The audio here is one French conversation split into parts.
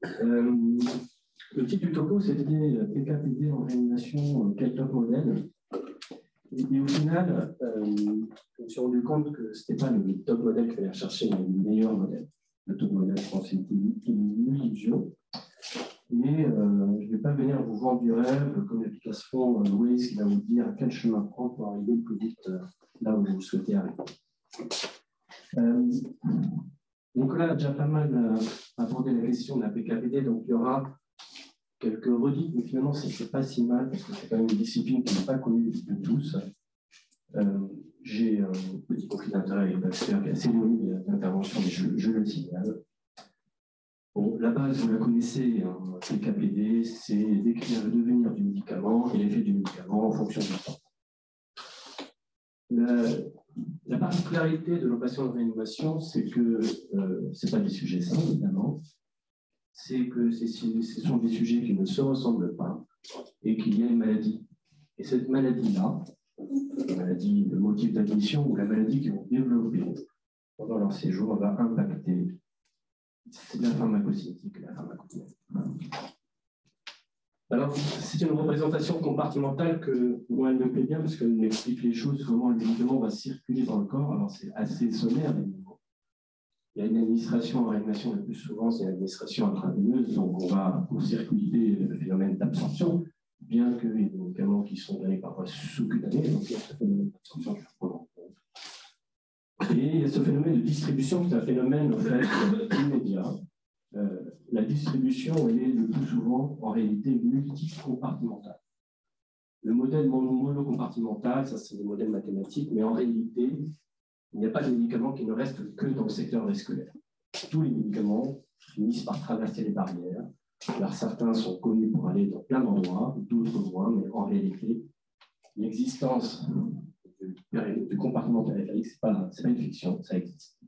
Le titre du topo, c'était PKPD en réanimation, quel top modèle. Et au final, je me suis rendu compte que ce n'était pas le top modèle qu'il fallait chercher, mais le meilleur modèle. Le top modèle, je pense, c'était une illusion. Et je ne vais pas venir vous vendre du rêve comme l'application Waze qui va vous dire quel chemin prendre pour arriver le plus vite là où vous souhaitez arriver. Donc là, déjà pas mal abordé la question de la PKPD, donc il y aura quelques redites, mais finalement, c'est pas si mal, parce que c'est quand même une discipline qui n'est pas connue de tous. J'ai un petit conflit d'intérêt avec Baxter qui est assez éloigné d'intervention, mais je le signale. Bon, la base, vous la connaissez, hein, PKPD, c'est décrire le devenir du médicament et l'effet du médicament en fonction du temps. La particularité de nos patients de réanimation, c'est que ce n'est pas des sujets simples, évidemment, c'est que ce sont des sujets qui ne se ressemblent pas et qu'il y a une maladie. Et cette maladie-là, la maladie, le motif d'admission ou la maladie qu'ils vont développer pendant leur séjour va impacter. C'est de la pharmacocinétique, la pharmacodynamique. Alors, c'est une représentation compartimentale que moi, elle me plaît bien parce qu'elle m'explique les choses, comment le médicament va circuler dans le corps. Alors, c'est assez sommaire, évidemment. Il y a une administration en réanimation, le plus souvent, c'est l'administration intraveineuse, donc on va court-circuiter le phénomène d'absorption, bien qu'il y ait des médicaments qui sont donnés parfois sous-cutanés, donc il y a ce phénomène d'absorption qu'il faut prendre en compte. Et il y a ce phénomène de distribution qui est un phénomène en fait immédiat. La distribution, elle est le plus souvent en réalité multi-compartimentale. Le modèle monocompartimental, ça c'est des modèles mathématiques, mais en réalité, il n'y a pas de médicaments qui ne restent que dans le secteur vasculaire. Tous les médicaments finissent par traverser les barrières. Alors certains sont connus pour aller dans plein d'endroits, d'autres moins, mais en réalité, l'existence de compartimentalité, ce n'est pas une fiction, ça existe.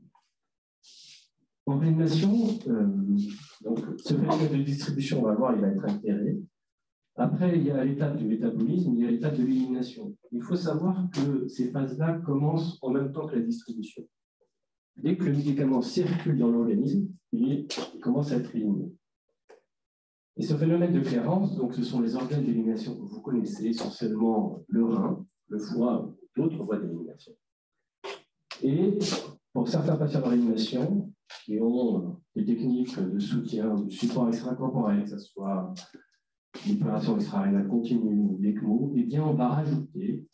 En réanimation, donc, ce phénomène de distribution, on va voir, il va être altéré. Après, il y a l'étape du métabolisme, il y a l'étape de l'élimination. Il faut savoir que ces phases-là commencent en même temps que la distribution. Dès que le médicament circule dans l'organisme, il commence à être éliminé. Et ce phénomène de clairance, donc ce sont les organes d'élimination que vous connaissez, essentiellement le rein, le foie, d'autres voies d'élimination. Et pour certains patients de réanimation qui ont des techniques de soutien, de support extracorporel, que ce soit l'opération extra-rénale continue ou l'ECMO, eh bien, on va rajouter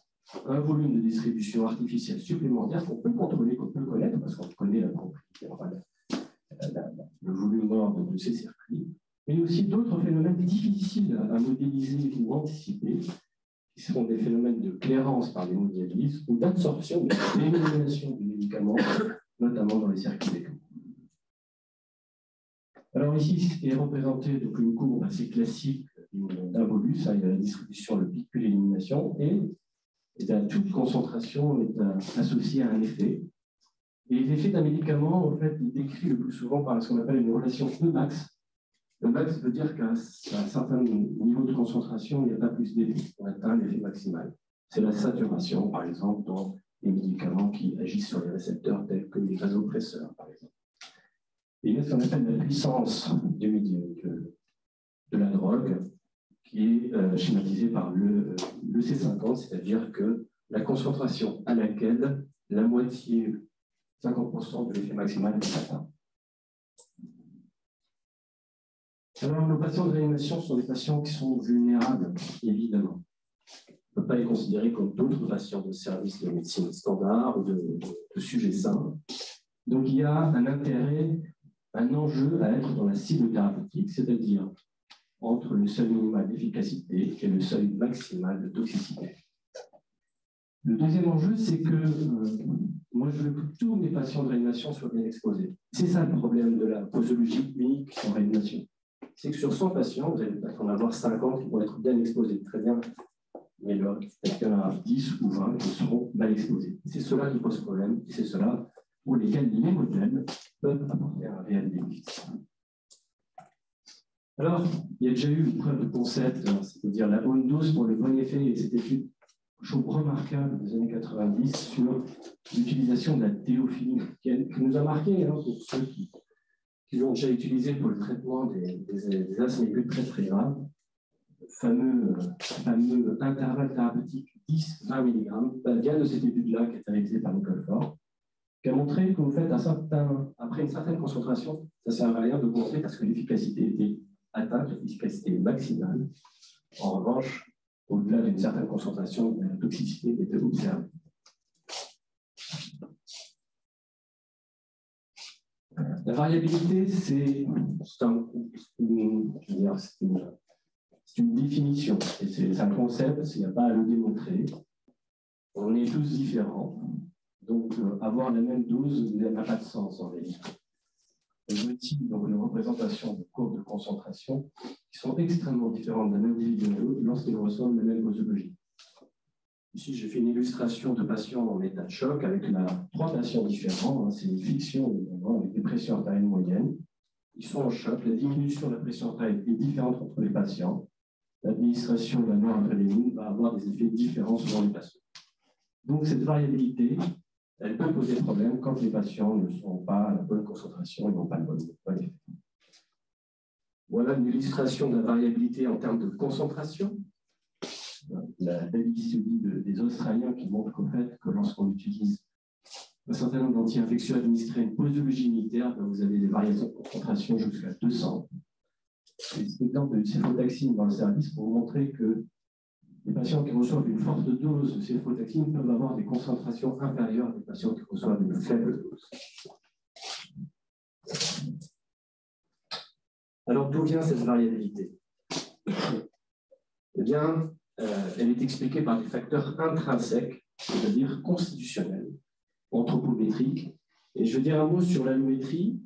un volume de distribution artificielle supplémentaire qu'on peut contrôler, qu'on peut connaître, parce qu'on connaît la propriété, le volume mort de ces circuits, mais aussi d'autres phénomènes difficiles à modéliser ou anticiper, qui seront des phénomènes de clairance par l'hémodialyse ou d'absorption, d'élimination du médicament, notamment dans les circuits d'ECMO. Alors ici, ce qui est représenté donc une courbe assez classique d'un bolus, il y a la distribution, le pic puis l'élimination, et toute concentration est associée à un effet. Et l'effet d'un médicament, en fait, est décrit le plus souvent par ce qu'on appelle une relation E-max. Le max veut dire qu'à un certain niveau de concentration, il n'y a pas plus d'effet. On atteint l'effet maximal. C'est la saturation, par exemple, dans les médicaments qui agissent sur les récepteurs tels que les vasopresseurs, par exemple. Et il y a ce qu'on appelle la puissance de la drogue, qui est schématisée par le C50, c'est-à-dire que la concentration à laquelle la moitié, 50% de l'effet maximal est atteint. Alors, nos patients de réanimation sont des patients qui sont vulnérables, évidemment. On ne peut pas les considérer comme d'autres patients de service de médecine standard ou de sujets sains. Donc, il y a un intérêt, un enjeu à être dans la cible thérapeutique, c'est-à-dire entre le seuil minimal d'efficacité et le seuil maximal de toxicité. Le deuxième enjeu, c'est que moi, je veux que tous mes patients de réanimation soient bien exposés. C'est ça le problème de la posologie unique en réanimation. C'est que sur 100 patients, vous allez peut-être en avoir 50 qui vont être bien exposés, très bien, mais peut-être qu'il y en a 10 ou 20 qui seront mal exposés. C'est cela qui pose problème, et c'est cela pour lesquels les modèles peuvent apporter un réel bénéfice. Alors, il y a déjà eu une preuve de concept, c'est-à-dire la bonne dose pour le bon effet, et cette étude, je trouve remarquable des années 90 sur l'utilisation de la théophiline, qui nous a marqué, pour ceux qui qu'ils ont déjà utilisé pour le traitement des asthmes aigus très très graves, le fameux intervalle thérapeutique 10-20 mg, vient de cette étude-là qui a été réalisée par Nicole Ford, qui a montré qu'en fait, après une certaine concentration, ça ne sert à rien de monter parce que l'efficacité était atteinte, l'efficacité maximale. En revanche, au-delà d'une certaine concentration, la toxicité était observée. La variabilité, c'est une définition, c'est un concept, il n'y a pas à le démontrer. On est tous différents, donc avoir la même dose n'a pas de sens en réalité. On utilise donc une représentation de courbes de concentration qui sont extrêmement différentes d'un individu à l'autre lorsqu'ils reçoivent la même posologie. Ici, j'ai fait une illustration de patients en état de choc avec 3 patients différents. C'est une fiction avec des pressions artérielles moyennes. Ils sont en choc. La diminution de la pression artérielle est différente entre les patients. L'administration de la noradrénaline va avoir des effets différents selon les patients. Donc, cette variabilité, elle peut poser problème quand les patients ne sont pas à la bonne concentration et n'ont pas le bon effet. Voilà une illustration de la variabilité en termes de concentration. La belle study des Australiens qui montre qu'en fait, que lorsqu'on utilise un certain nombre d'anti-infectieux administrés à une posologie unitaire, vous avez des variations de concentration jusqu'à 200. Et cet exemple de céphalotaxine dans le service pour vous montrer que les patients qui reçoivent une forte dose de céphalotaxine peuvent avoir des concentrations inférieures des patients qui reçoivent une faible dose. Alors, d'où vient cette variabilité? Eh bien, elle est expliquée par des facteurs intrinsèques, c'est-à-dire constitutionnels, anthropométriques. Et je veux dire un mot sur l'allométrie.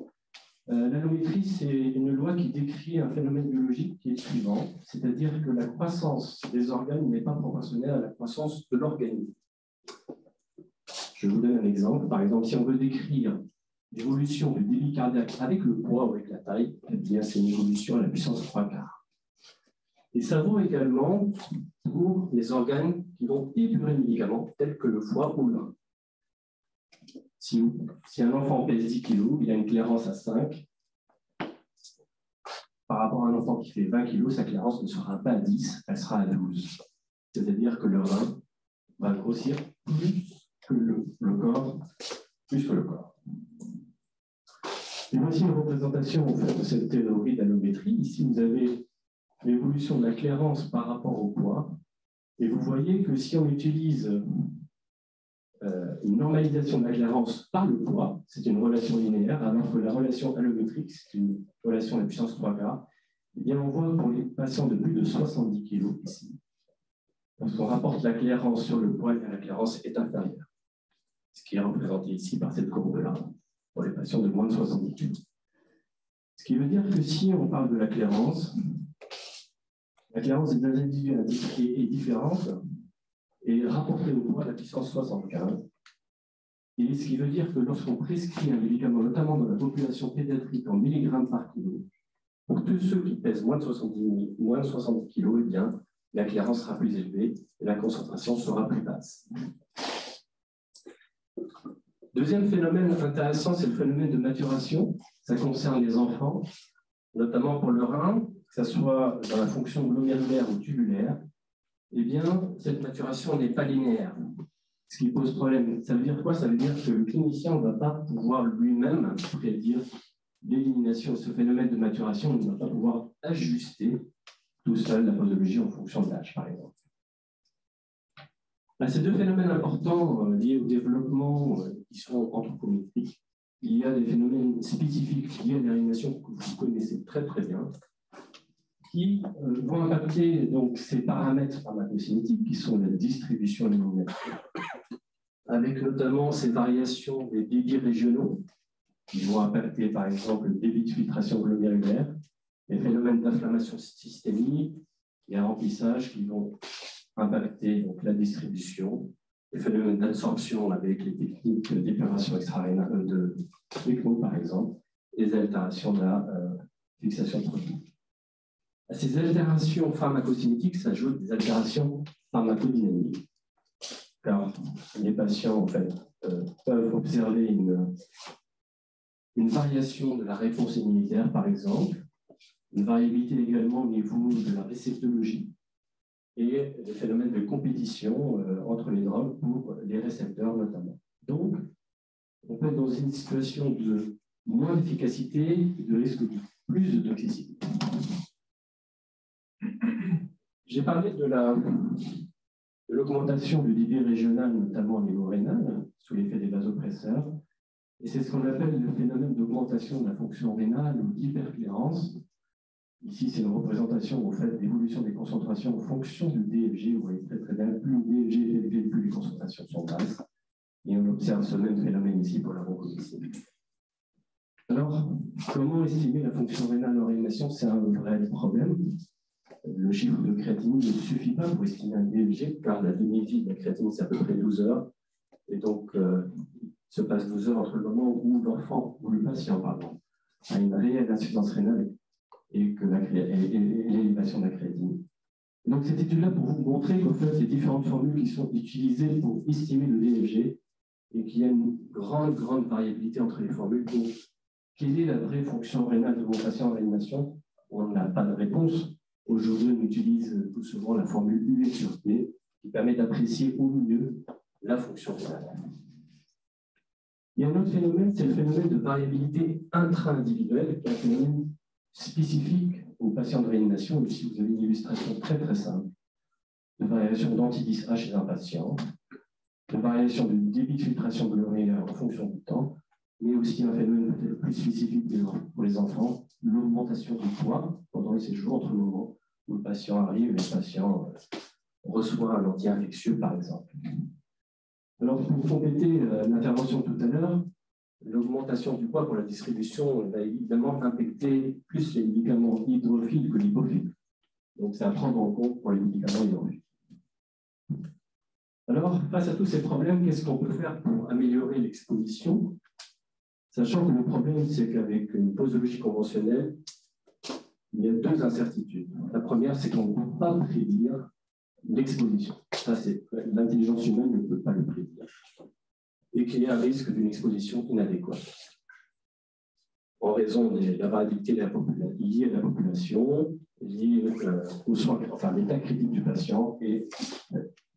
L'allométrie, c'est une loi qui décrit un phénomène biologique qui est suivant, c'est-à-dire que la croissance des organes n'est pas proportionnelle à la croissance de l'organisme. Je vous donne un exemple. Par exemple, si on veut décrire l'évolution du débit cardiaque avec le poids ou avec la taille, eh bien, c'est une évolution à la puissance 3/4. Et ça vaut également pour les organes qui vont épurer le médicament, tels que le foie ou le rein. Si un enfant pèse 10 kg, il a une clairance à 5. Par rapport à un enfant qui fait 20 kg, sa clairance ne sera pas à 10, elle sera à 12. C'est-à-dire que le rein va grossir plus que le corps. Et voici une représentation en fait, de cette théorie d'allométrie. Ici, vous avez l'évolution de la clairance par rapport au poids. Et vous voyez que si on utilise une normalisation de la clairance par le poids, c'est une relation linéaire, alors que la relation allométrique, c'est une relation à la puissance 3/4. Eh bien, on voit pour les patients de plus de 70 kg ici, lorsqu'on rapporte la clairance sur le poids, la clairance est inférieure. Ce qui est représenté ici par cette courbe-là, pour les patients de moins de 70 kg. Ce qui veut dire que si on parle de la clairance des individus est différente et rapportée au poids de la puissance 75. Et ce qui veut dire que lorsqu'on prescrit un médicament, notamment dans la population pédiatrique en milligrammes par kilo, pour tous ceux qui pèsent moins de 70 kg, eh bien, la clairance sera plus élevée et la concentration sera plus basse. Deuxième phénomène intéressant, c'est le phénomène de maturation. Ça concerne les enfants, notamment pour le rein, que ce soit dans la fonction glomérulaire ou tubulaire. Eh bien, cette maturation n'est pas linéaire, ce qui pose problème. Ça veut dire quoi? Ça veut dire que le clinicien ne va pas pouvoir lui-même prédire l'élimination de ce phénomène de maturation, il ne va pas pouvoir ajuster tout seul la posologie en fonction de l'âge, par exemple. Ces deux phénomènes importants liés au développement qui sont anthropométriques, il y a des phénomènes spécifiques liés à l'alimentation que vous connaissez très très bien, qui vont impacter donc, ces paramètres pharmacocinétiques qui sont la distribution et l'élimination, avec notamment ces variations des débits régionaux qui vont impacter par exemple le débit de filtration glomérulaire, les phénomènes d'inflammation systémique et un remplissage qui vont impacter donc, la distribution, les phénomènes d'absorption avec les techniques d'épuration extra-rénale de ECMO par exemple, et les altérations de la fixation de produits. À ces altérations pharmacocinétiques s'ajoutent des altérations pharmacodynamiques. Car les patients en fait, peuvent observer une une variation de la réponse immunitaire, par exemple, une variabilité également au niveau de la réceptologie et des phénomènes de compétition entre les drogues pour les récepteurs notamment. Donc, on peut être dans une situation de moins d'efficacité et de risque de plus de toxicité. J'ai parlé de l'augmentation du débit régional, notamment au niveau rénal, sous l'effet des vasopresseurs. Et c'est ce qu'on appelle le phénomène d'augmentation de la fonction rénale ou d'hyperclérance. Ici, c'est une représentation en fait, d'évolution des concentrations en fonction du DFG. Vous voyez très très bien, plus le DFG est élevé, plus les concentrations sont basses. Et on observe ce même phénomène ici pour la bronchodilatation. Alors, comment estimer la fonction rénale en réanimation? C'est un vrai problème. Le chiffre de créatinine ne suffit pas pour estimer un DFG, car la demi-vie de la créatinine, c'est à peu près 12 heures. Et donc, il se passe 12 heures entre le moment où l'enfant, ou le patient, pardon, a une réelle insuffisance rénale et l'élévation de la créatinine. Donc, cette étude-là, pour vous montrer qu'en fait, les différentes formules qui sont utilisées pour estimer le DFG, et qu'il y a une grande variabilité entre les formules. Donc, quelle est la vraie fonction rénale de vos patients en réanimation? On n'a pas de réponse. Aujourd'hui, on utilise tout souvent la formule U sur P, qui permet d'apprécier au mieux la fonction rénale. Il y a un autre phénomène, c'est le phénomène de variabilité intra-individuelle, qui est un phénomène spécifique aux patients de réanimation. Ici, vous avez une illustration très très simple de variation d'anti-10A chez un patient, de variation du débit de filtration glomérulaire en fonction du temps, mais aussi un phénomène peut-être plus spécifique pour les enfants, l'augmentation du poids pendant les séjours entre le moment où le patient arrive et le patient reçoit un anti-infectieux, par exemple. Alors, pour compléter l'intervention de tout à l'heure, l'augmentation du poids pour la distribution va évidemment impacter plus les médicaments hydrophiles que lipophiles. Donc, c'est à prendre en compte pour les médicaments hydrophiles. Alors, face à tous ces problèmes, qu'est-ce qu'on peut faire pour améliorer l'exposition? Sachant que le problème, c'est qu'avec une posologie conventionnelle, il y a deux incertitudes. La première, c'est qu'on ne peut pas prédire l'exposition. Ça, c'est l'intelligence humaine ne peut pas le prédire. Et qu'il y a un risque d'une exposition inadéquate. En raison de la variabilité liée à la population, liée aux soins, enfin, l'état critique du patient et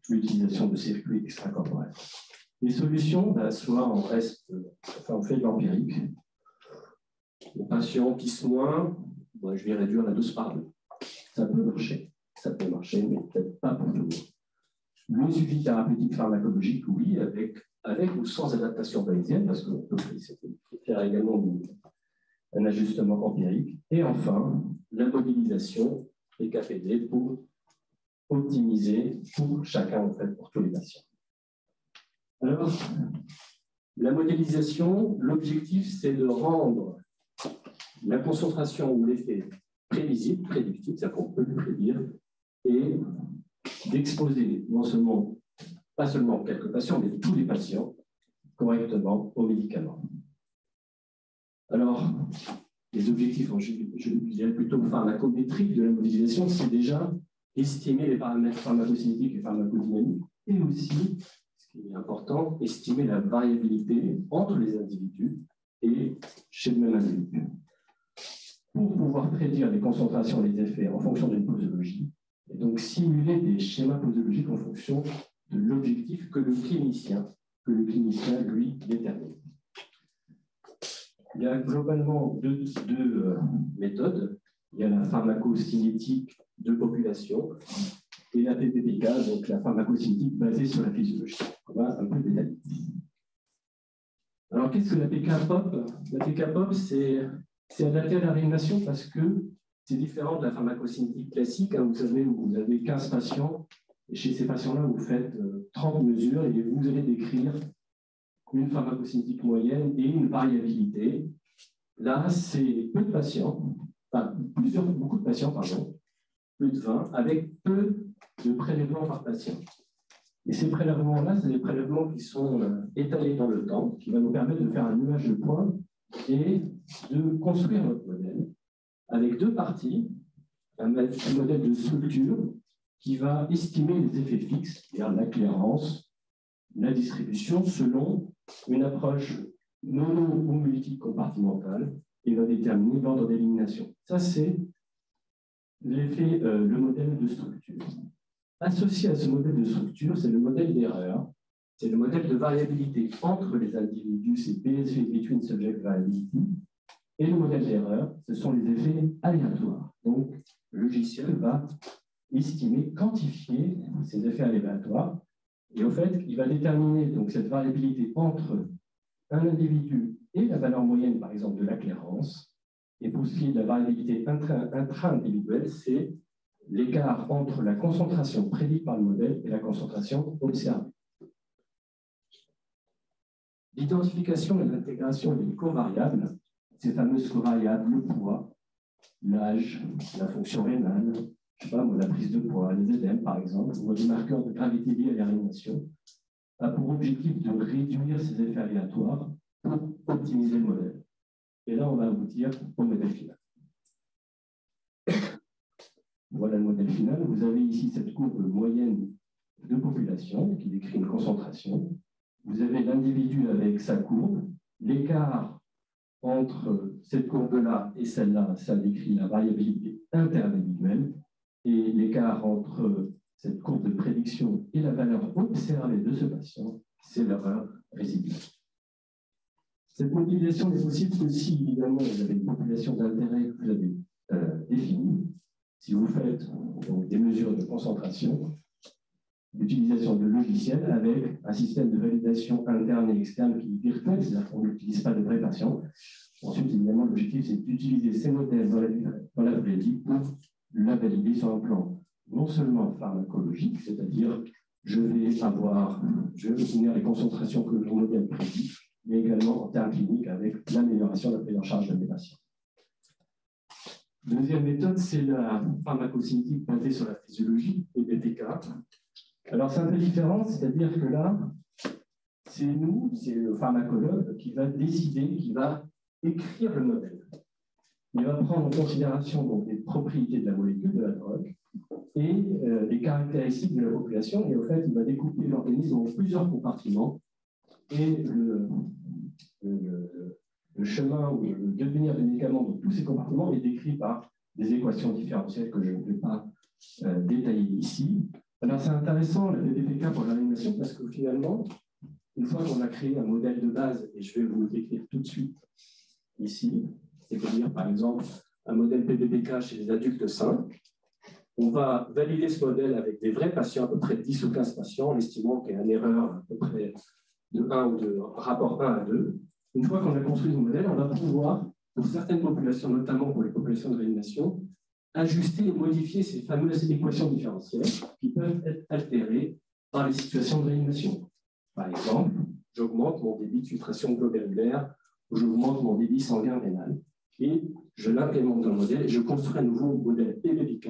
l'utilisation de circuits extracorporels. Les solutions, soit on fait de l'empirique. Le patient pisse moins, je vais réduire la dose par 2. Ça peut marcher, mais peut-être pas pour tout le monde. Le suivi thérapeutique pharmacologique, oui, avec ou sans adaptation bayésienne, parce qu'on peut faire également un ajustement empirique. Et enfin, la mobilisation des KPD pour optimiser pour chacun, en fait, pour tous les patients. Alors, la modélisation, l'objectif, c'est de rendre la concentration ou l'effet prévisible, prédictible, c'est-à-dire qu'on peut le prédire, et d'exposer pas seulement quelques patients, mais tous les patients correctement aux médicaments. Alors, les objectifs, je dirais plutôt pharmacométriques de la modélisation, c'est déjà estimer les paramètres pharmacocinétiques et pharmacodynamiques, et aussi, ce qui est important, estimer la variabilité entre les individus et chez le même individu. Pour pouvoir prédire les concentrations et les effets en fonction d'une posologie, et donc simuler des schémas posologiques en fonction de l'objectif que le clinicien, lui, détermine. Il y a globalement deux méthodes. Il y a la pharmacocinétique de population et la PPPK, donc la pharmacocinétique basée sur la physiologie. On va un peu détailler. Alors, qu'est-ce que la PK-POP? La PK-POP, c'est adapté à la réanimation parce que c'est différent de la pharmacocinétique classique. Vous savez, vous avez 15 patients, et chez ces patients-là, vous faites 30 mesures et vous allez décrire une pharmacocinétique moyenne et une variabilité. Là, c'est peu de patients, beaucoup de patients, plus de 20, avec peu de prélèvements par patient. Et ces prélèvements-là, c'est des prélèvements qui sont étalés dans le temps, qui va nous permettre de faire un nuage de points et de construire notre modèle avec deux parties, un modèle de structure qui va estimer les effets fixes, c'est-à-dire la clairance, la distribution, selon une approche mono ou multicompartimental, et va déterminer l'ordre d'élimination. Ça, c'est l'effet, le modèle de structure. Associé à ce modèle de structure, c'est le modèle d'erreur, c'est le modèle de variabilité entre les individus, c'est BSV, Between Subject Variability, et le modèle d'erreur, ce sont les effets aléatoires. Donc, le logiciel va estimer, quantifier ces effets aléatoires, et au fait, il va déterminer donc, cette variabilité entre un individu et la valeur moyenne, par exemple, de la clairance. Et pour ce qui est de la variabilité intra-individuelle, c'est l'écart entre la concentration prédite par le modèle et la concentration observée. L'identification et l'intégration des covariables, ces fameuses covariables, le poids, l'âge, la fonction rénale, je sais pas, la prise de poids, les œdèmes par exemple, ou des marqueurs de gravité liés à l'aliénation, a pour objectif de réduire ces effets aléatoires pour optimiser le modèle. Et là, on va aboutir au modèle final. Voilà le modèle final. Vous avez ici cette courbe moyenne de population qui décrit une concentration. Vous avez l'individu avec sa courbe. L'écart entre cette courbe-là et celle-là, ça décrit la variabilité interindividuelle. Et l'écart entre cette courbe de prédiction et la valeur observée de ce patient, c'est l'erreur résiduelle. Cette modélisation n'est possible que si, évidemment, vous avez une population d'intérêt que vous avez définie. Si vous faites donc, des mesures de concentration, l'utilisation de logiciels avec un système de validation interne et externe qui est virtuel, c'est-à-dire qu'on n'utilise pas de vrais patients. Ensuite, évidemment, l'objectif, c'est d'utiliser ces modèles dans la vraie vie pour la valider sur un plan non seulement pharmacologique, c'est-à-dire je vais obtenir les concentrations que le modèle prédit, mais également en termes cliniques avec l'amélioration de la prise en charge de mes patients. Deuxième méthode, c'est la pharmacocinétique basée sur la physiologie, PPPK. Alors, c'est un peu différent, c'est-à-dire que là, c'est nous, c'est le pharmacologue qui va décider, qui va écrire le modèle. Il va prendre en considération donc, les propriétés de la molécule, de la drogue, et les caractéristiques de la population, et au fait, il va découper l'organisme en plusieurs compartiments, et le chemin ou le devenir du médicament dans tous ces compartiments est décrit par des équations différentielles que je ne vais pas détailler ici. Alors, c'est intéressant, la PPPK pour l'animation, parce que finalement, une fois qu'on a créé un modèle de base, et je vais vous le décrire tout de suite ici, c'est-à-dire, par exemple, un modèle PPPK chez les adultes sains, on va valider ce modèle avec des vrais patients, à peu près 10 ou 15 patients, en estimant qu'il y a une erreur à peu près de 1 ou de rapport 1 à 2. Une fois qu'on a construit ce modèle, on va pouvoir, pour certaines populations, notamment pour les populations de réanimation, ajuster et modifier ces fameuses équations différentielles qui peuvent être altérées par les situations de réanimation. Par exemple, j'augmente mon débit de filtration glomérulaire ou j'augmente mon débit sanguin rénal et je l'implémente dans le modèle et je construis un nouveau modèle PPPK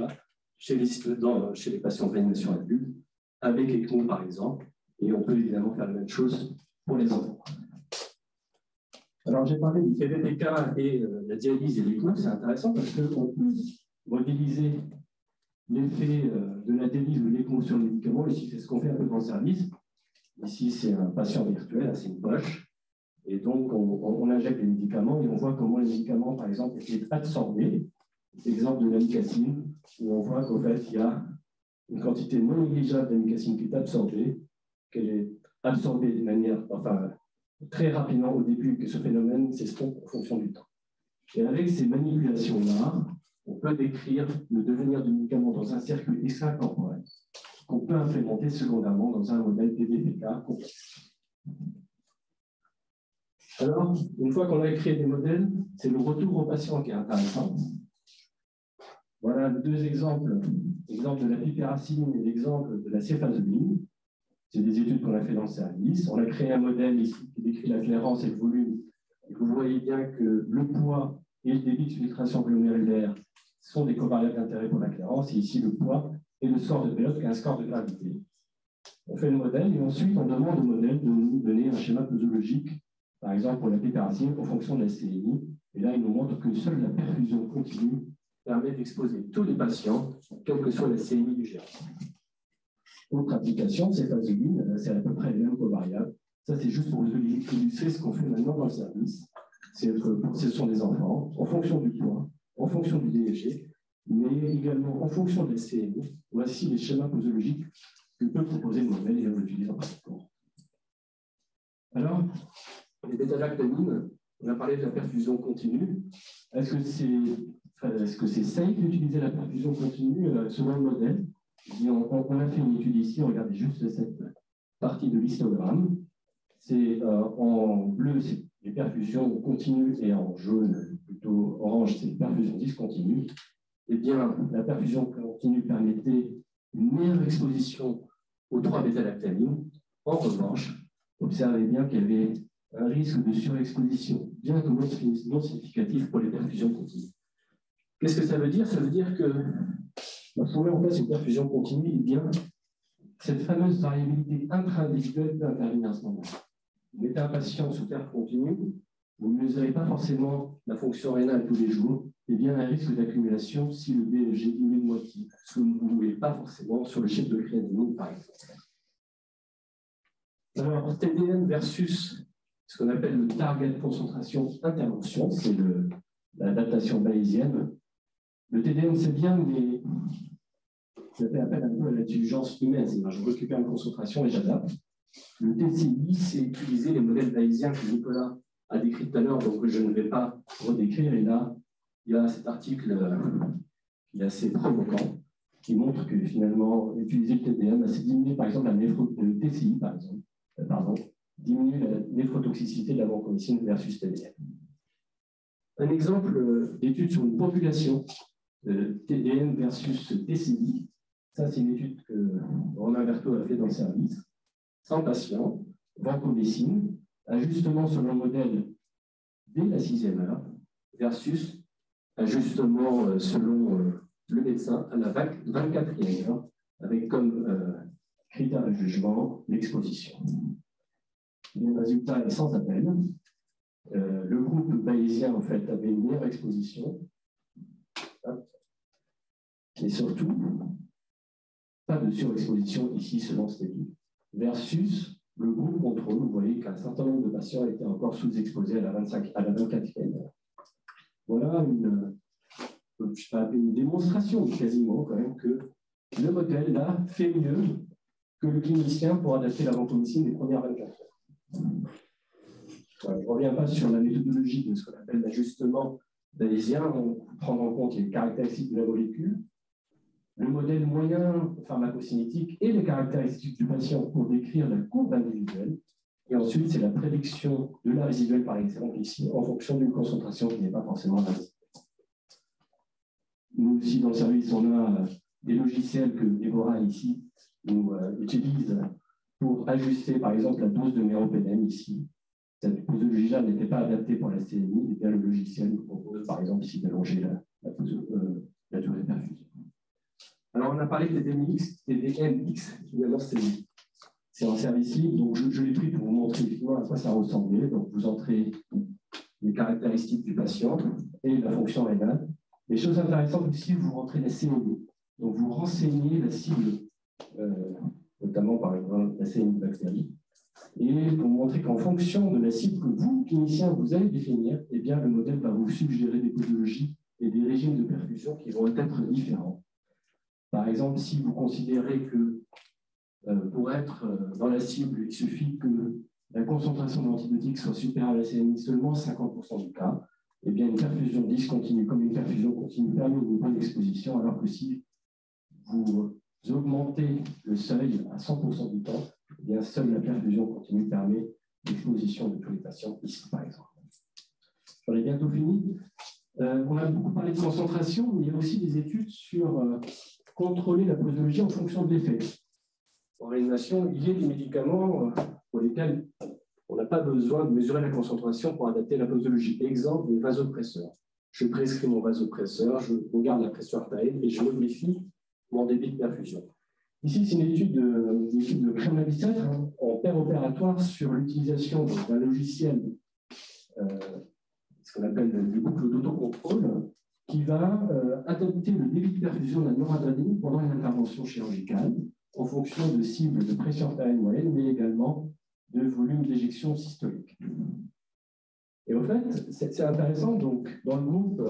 chez les patients de réanimation adultes avec ECMO par exemple, et on peut évidemment faire la même chose pour les enfants. Alors j'ai parlé du PPPK et la dialyse et l'ECMO, c'est intéressant parce qu'on peut modéliser l'effet de la dialyse ou de l'ECMO sur le médicament. Ici, c'est ce qu'on fait un peu dans le service. Ici, c'est un patient virtuel, c'est une poche. Et donc, on injecte les médicaments et on voit comment les médicaments, par exemple, étaient absorbés. Exemple de l'amicacine, où on voit qu'en fait, il y a une quantité non négligeable d'amicacine qui est absorbée, qu'elle est absorbée de manière, enfin, très rapidement au début, que ce phénomène s'estompe en fonction du temps. Et avec ces manipulations-là, on peut décrire le devenir du médicament dans un circuit extracorporel qu'on peut implémenter secondairement dans un modèle PPPK complexe. Alors, une fois qu'on a créé des modèles, c'est le retour au patient qui est intéressant. Voilà deux exemples, l'exemple de la piperacine et l'exemple de la céphalosporine. C'est des études qu'on a fait dans le service. On a créé un modèle ici qui décrit la clairance et le volume. Et vous voyez bien que le poids et le débit de filtration glomérulaire sont des covariables d'intérêt pour la clairance. Et ici, le poids et le score de Bellot, qui est un score de gravité. On fait le modèle et ensuite, on demande au modèle de nous donner un schéma posologique, par exemple pour la piperacine, en fonction de la CNI. Et là, il nous montre que seule la perfusion continue permet d'exposer tous les patients, quelle que soit la CNI du gérant. Autre application, céphalosporine, c'est à peu près les mêmes covariables. Ça, c'est juste pour vous illustrer ce qu'on fait maintenant dans le service. Ce sont des enfants, en fonction du poids, en fonction du DFG, mais également en fonction de la CMI. Voici les schémas posologiques que peut proposer le modèle et on l'utilise en parcours. Alors, les bêta-lactamines, on a parlé de la perfusion continue. Est-ce que c'est safe d'utiliser la perfusion continue selon le modèle? On a fait une étude ici, regardez juste cette partie de l'histogramme. C'est en bleu, c'est les perfusions continues, et en jaune, plutôt orange, c'est les perfusions discontinues. Eh bien, la perfusion continue permettait une meilleure exposition aux 3 bêta-lactamines. En revanche, observez bien qu'il y avait un risque de surexposition, bien que non significatif pour les perfusions continues. Qu'est-ce que ça veut dire? Ça veut dire que lorsqu'on met en place une perfusion continue, eh bien, cette fameuse variabilité intra-individuelle peut intervenir à ce moment-là. Vous mettez un patient sous perf continue, vous ne mesurez pas forcément la fonction rénale tous les jours, eh bien, un risque d'accumulation si le DFG diminue de moitié, ce que vous ne voulez pas forcément sur le chiffre de créatinine, par exemple. Alors, TDM versus ce qu'on appelle le target concentration intervention, c'est l'adaptation bayésienne. Le TDM, c'est bien, mais ça fait appel un peu à l'intelligence humaine. Je récupère une concentration et j'adapte. Le TCI, c'est utiliser les modèles bayésiens que Nicolas a décrits tout à l'heure, donc je ne vais pas redécrire. Et là, il y a cet article qui est assez provoquant, qui montre que finalement, utiliser le TDM, c'est diminuer par exemple le TCI, par exemple, diminuer la néphrotoxicité de la vancomycine versus TDM. Un exemple d'étude sur une population de TDM versus TCI, ça c'est une étude que Romain Berthaud a fait dans le service. 100 patients, vancomycine, ajustement selon le modèle dès la 6e heure, versus ajustement selon le médecin à la 24e heure, avec comme critère de jugement l'exposition. Le résultat est sans appel. Le groupe bayésien, en fait, avait une meilleure exposition. Et surtout, pas de surexposition ici selon cette étude. Versus le groupe contrôle, vous voyez qu'un certain nombre de patients étaient encore sous-exposés à la 24e heure. Voilà une démonstration quasiment quand même que le modèle là fait mieux que le clinicien pour adapter la vancomycine des premières 24 heures. Voilà, je ne reviens pas sur la méthodologie de ce qu'on appelle l'ajustement bayésien, on prend en compte les caractéristiques de la molécule, le modèle moyen pharmacocinétique et les caractéristiques du patient pour décrire la courbe individuelle. Et ensuite, c'est la prédiction de la résiduelle, par exemple, ici, en fonction d'une concentration qui n'est pas forcément la résiduelle. Nous aussi, dans le service, on a des logiciels que Déborah, ici, nous utilise pour ajuster, par exemple, la dose de méropenem, ici. Cette posologie-là n'était pas adaptée pour la CMI, et bien le logiciel nous propose, par exemple, ici, d'allonger la durée de perfusion. Alors, on a parlé de TDMX, évidemment, c'est un service libre, donc je l'ai pris pour vous montrer à quoi ça ressemblait. Donc, vous entrez les caractéristiques du patient et la fonction rénale. Les choses intéressantes aussi, vous rentrez la CMI. Donc, vous renseignez la cible, notamment par exemple la CMI bactérie, et pour montrer qu'en fonction de la cible que vous, clinicien, vous allez définir, eh bien, le modèle va vous suggérer des posologies et des régimes de perfusion qui vont être différents. Par exemple, si vous considérez que pour être dans la cible, il suffit que la concentration d'antibiotiques soit supérieure à la CMI seulement 50% du cas, eh bien, une perfusion discontinue comme une perfusion continue permet une bonne exposition, alors que si vous augmentez le seuil à 100% du temps, eh bien, seule la perfusion continue permet l'exposition de tous les patients, ici par exemple. J'en ai bientôt fini. On a beaucoup parlé de concentration, mais il y a aussi des études sur contrôler la posologie en fonction de l'effet. En réanimation, il y a des médicaments pour lesquels on n'a pas besoin de mesurer la concentration pour adapter la posologie. Exemple, les vasopresseurs. Je prescris mon vasopresseur, je regarde la pression artérielle et je modifie mon débit de perfusion. Ici, c'est une étude de Kremlin-Bicêtre en péropératoire sur l'utilisation d'un logiciel, ce qu'on appelle des boucles d'autocontrôle, qui va adapter le débit de perfusion de la noradrénaline pendant une intervention chirurgicale en fonction de cibles de pression artérielle moyenne, mais également de volume d'éjection systolique. Et au fait, c'est intéressant, donc, dans le groupe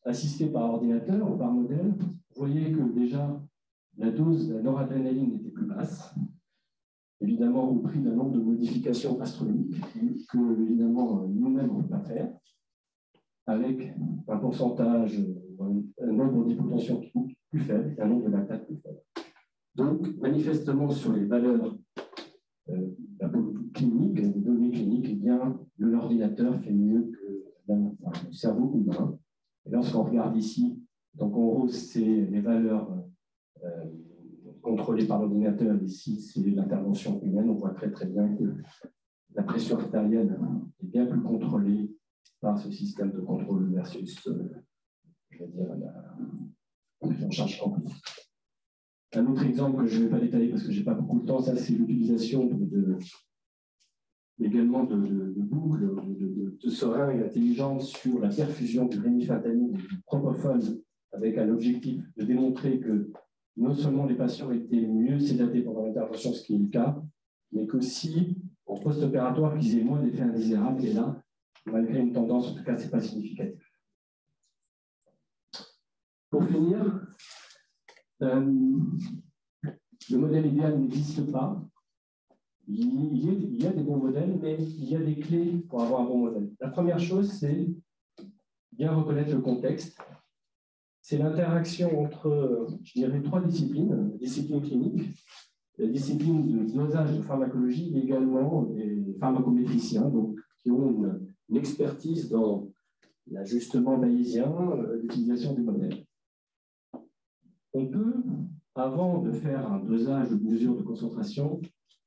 assisté par ordinateur ou par modèle, vous voyez que déjà, la dose de la noradrénaline était plus basse, évidemment au prix d'un nombre de modifications astronomiques que, évidemment, nous-mêmes, on ne peut pas faire, avec un pourcentage, un nombre d'hypotension plus faible et un nombre de lactate plus faible. Donc, manifestement, sur les valeurs cliniques, les données cliniques, eh bien, l'ordinateur fait mieux que le cerveau humain. Et lorsqu'on regarde ici, donc en gros, c'est les valeurs contrôlées par l'ordinateur. Ici, c'est l'intervention humaine. On voit très bien que la pression artérielle est bien plus contrôlée par ce système de contrôle versus, je vais dire, la prise en charge en plus. Un autre exemple que je ne vais pas détailler parce que je n'ai pas beaucoup de temps, ça c'est l'utilisation également de boucles, de seringues intelligentes sur la perfusion du rémifentanil et du propofol avec un objectif de démontrer que non seulement les patients étaient mieux sédatés pendant l'intervention, ce qui est le cas, mais qu'aussi, en post-opératoire, qu'ils aient moins d'effets indésirables. Et là, malgré une tendance, en tout cas, ce n'est pas significatif. Pour finir, le modèle idéal n'existe pas. Il y a des bons modèles, mais il y a des clés pour avoir un bon modèle. La première chose, c'est bien reconnaître le contexte. C'est l'interaction entre, je dirais, trois disciplines. La discipline clinique, la discipline de dosage de pharmacologie, et également des pharmacométriciens, donc, qui ont une expertise dans l'ajustement bayésien, l'utilisation des modèles. On peut, avant de faire un dosage ou une mesure de concentration,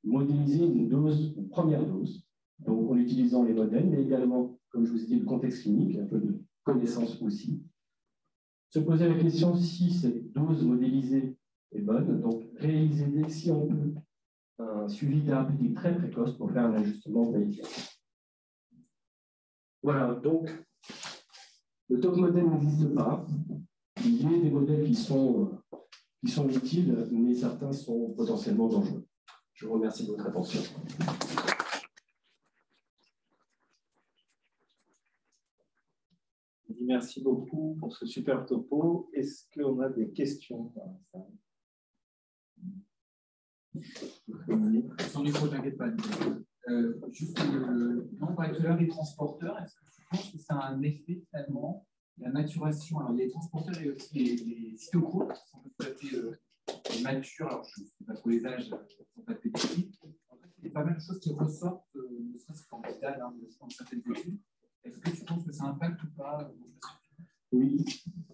modéliser une première dose, donc en utilisant les modèles, mais également, comme je vous ai dit, le contexte clinique, un peu de connaissance aussi. Se poser la question si cette dose modélisée est bonne, donc réaliser si on peut un suivi thérapeutique très précoce pour faire un ajustement bayésien. Voilà, donc le top modèle n'existe pas. Il y a des modèles qui sont utiles, mais certains sont potentiellement dangereux. Je vous remercie de votre attention. Merci beaucoup pour ce super topo. Est-ce qu'on a des questions? Sans micro, t'inquiète pas. Juste, on parlait tout à l'heure des transporteurs. Est-ce que tu penses que ça a un effet finalement, la maturation? Alors, les transporteurs et aussi les cytochromes qui sont tout à fait matures. Alors, je ne sais pas trop les âges, ils ne sont pas pédiatriques. En fait, il y a pas mal de choses qui ressortent, ne serait-ce qu'en métal, dans certaines études. Est-ce que tu penses que ça impacte ou pas? Oui,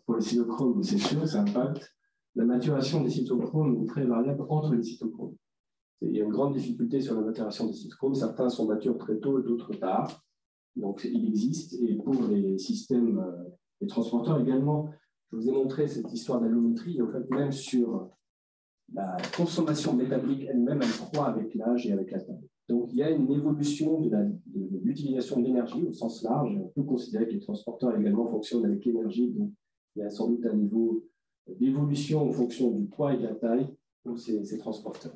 pour les cytochromes, c'est sûr, ça impacte. La maturation des cytochromes est très variable entre les cytochromes. Il y a une grande difficulté sur la maturation des cytochromes. Certains sont matures très tôt et d'autres tard. Donc, il existe. Et pour les systèmes, les transporteurs également, je vous ai montré cette histoire d'allométrie. Et en fait, même sur la consommation métabolique elle-même, elle croît avec l'âge et avec la taille. Donc, il y a une évolution de l'utilisation de l'énergie au sens large. On peut considérer que les transporteurs également fonctionnent avec l'énergie. Donc, il y a sans doute un niveau d'évolution en fonction du poids et de la taille pour ces transporteurs.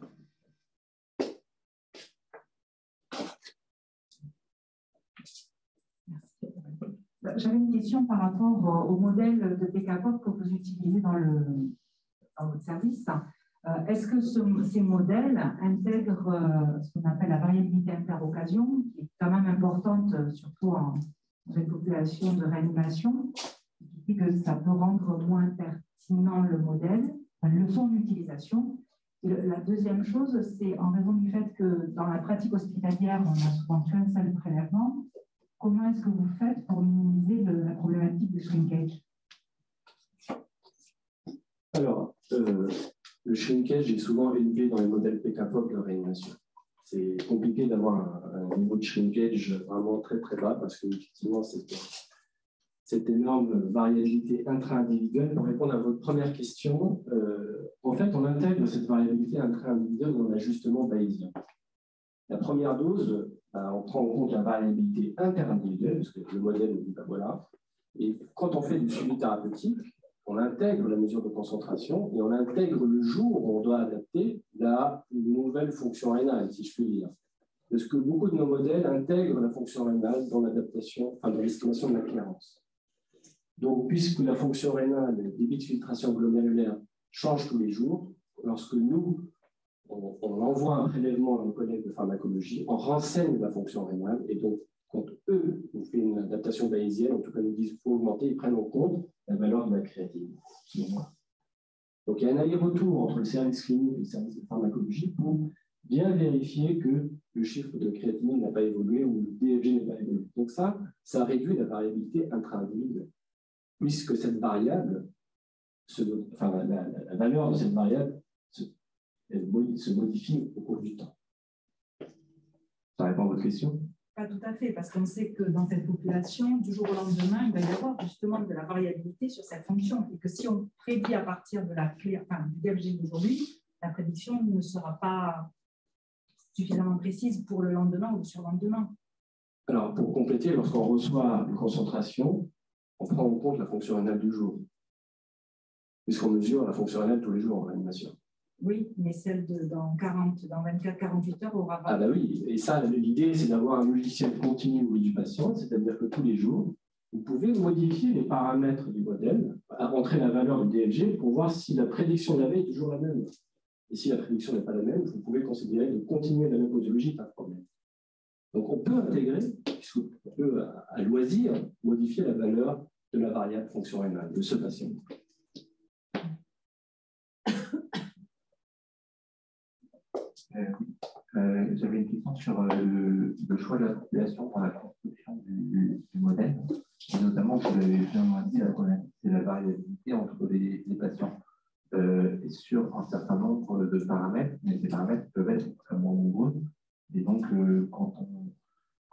J'avais une question par rapport au modèle de PKPOP que vous utilisez dans votre service. Est-ce que ces modèles intègrent ce qu'on appelle la variabilité interoccasion, qui est quand même importante, surtout dans une population de réanimation, qui dit que ça peut rendre moins pertinent le modèle, une leçon d'utilisation. La deuxième chose, c'est en raison du fait que dans la pratique hospitalière, on n'a souvent qu'un seul prélèvement. Comment est-ce que vous faites pour minimiser la problématique de shrinkage? Alors, le shrinkage est souvent élevé dans les modèles PKPOP de réanimation. C'est compliqué d'avoir un niveau de shrinkage vraiment très très bas parce qu'effectivement, cette énorme variabilité intra-individuelle. Pour répondre à votre première question, en fait, on intègre cette variabilité intra-individuelle dans l'ajustement bayésien. La première dose, on prend en compte la variabilité interindividuelle, parce que le modèle nous dit, voilà. Et quand on fait du suivi thérapeutique, on intègre la mesure de concentration et on intègre le jour où on doit adapter la nouvelle fonction rénale, si je puis dire. parce que beaucoup de nos modèles intègrent la fonction rénale dans l'adaptation, dans l'estimation de la clairance. Donc, puisque la fonction rénale, le débit de filtration glomérulaire change tous les jours, lorsque nous, on envoie un prélèvement à nos collègues de pharmacologie, on renseigne la fonction rénale, et donc, quand eux nous font une adaptation bayésienne, en tout cas nous disent qu'il faut augmenter, ils prennent en compte la valeur de la créatine. Donc, il y a un aller-retour entre le service clinique et le service de pharmacologie pour bien vérifier que le chiffre de créatinine n'a pas évolué ou le DFG n'est pas évolué. Donc ça réduit la variabilité intra-individuelle, puisque cette variable, la valeur de cette variable se modifie au cours du temps. Ça répond à votre question? Pas tout à fait, parce qu'on sait que dans cette population, du jour au lendemain, il va y avoir justement de la variabilité sur cette fonction, et que si on prédit à partir de du DFG d'aujourd'hui, la prédiction ne sera pas suffisamment précise pour le lendemain ou le surlendemain. Alors, pour compléter, lorsqu'on reçoit une concentration, on prend en compte la fonction rénale du jour, puisqu'on mesure la fonction rénale tous les jours en réanimation. Oui, mais celle dans 24-48 heures aura... Ah bah oui, et ça, l'idée, c'est d'avoir un logiciel continu du patient, c'est-à-dire que tous les jours, vous pouvez modifier les paramètres du modèle, rentrer la valeur du DFG pour voir si la prédiction de la veille est toujours la même. Et si la prédiction n'est pas la même, vous pouvez considérer de continuer la même posologie, pas de problème. Donc on peut intégrer, puisqu'on peut à loisir, modifier la valeur de la variable fonction rénale de ce patient. J'avais une question sur le choix de la population pour la construction du modèle. Et notamment, vous avez bien dit, c'est la variabilité entre les patients. Et sur un certain nombre de paramètres, mais ces paramètres peuvent être extrêmement nombreux. Et donc, quand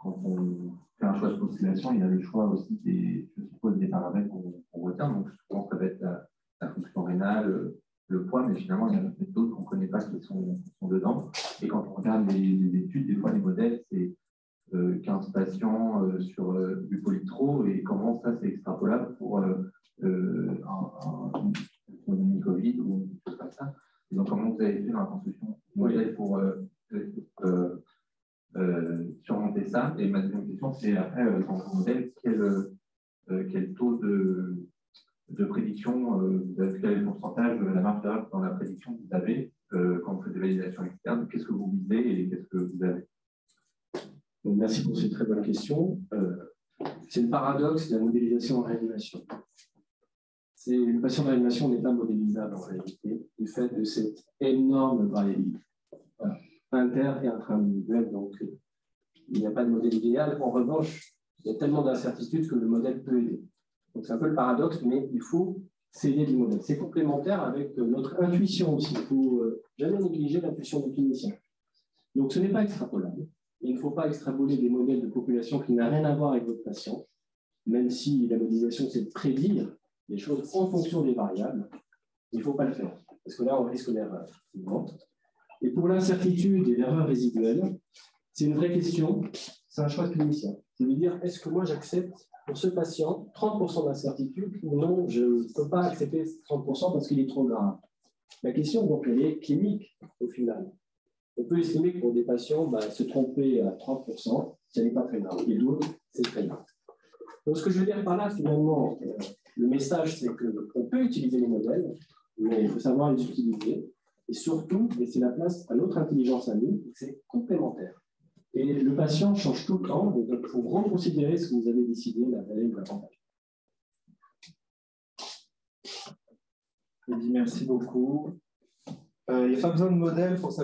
on fait un choix de population, il y a le choix aussi des paramètres qu'on retient. Donc, souvent, ça va être la fonction rénale, le poids, mais finalement, il y en a peut-être d'autres qu'on ne connaît pas qui sont dedans. Et quand on regarde les études, des fois, les modèles, c'est 15 patients sur du polytro, et comment ça, c'est extrapolable pour un Covid ou quelque chose comme ça. Et donc, comment vous avez fait dans la construction du modèle pour surmonter ça? Et ma deuxième question, c'est après, dans vos modèles, quel taux de prédiction, quel est le pourcentage de la marge d'erreur dans la prédiction que vous avez quand vous faites des validations externes? Qu'est-ce que vous visez et qu'est-ce que vous avez? Donc, merci pour cette très bonne question. C'est le paradoxe de la modélisation en réanimation. Le patient de réanimation n'est pas modélisable en réalité, du fait de cette énorme variabilité inter- et intra-individuelle. Donc, il n'y a pas de modèle idéal. En revanche, il y a tellement d'incertitudes que le modèle peut aider. Donc, c'est un peu le paradoxe, mais il faut s'aider du modèle. C'est complémentaire avec notre intuition aussi. Il ne faut jamais négliger l'intuition du clinicien. Donc, ce n'est pas extrapolable. Il ne faut pas extrapoler des modèles de population qui n'ont rien à voir avec votre patient, même si la modélisation, c'est de prédire les choses en fonction des variables. Il ne faut pas le faire, parce que là, on risque l'erreur. Et pour l'incertitude et l'erreur résiduelle, c'est une vraie question, c'est un choix clinicien. C'est de dire, est-ce que moi, j'accepte pour ce patient 30% d'incertitude ou non, je ne peux pas accepter 30% parce qu'il est trop grave. La question, donc, elle est clinique au final. On peut estimer que pour des patients, se tromper à 30%, ce n'est pas très grave. Et d'autres, c'est très grave. Donc, ce que je veux dire par là, finalement, le message, c'est qu'on peut utiliser les modèles, mais il faut savoir les utiliser. Et surtout, laisser la place à notre intelligence à nous, c'est complémentaire. Et le patient change tout le temps, donc il faut reconsidérer ce que vous avez décidé, la veille ou la campagne. Merci beaucoup. Il n'y a pas besoin de modèle pour savoir.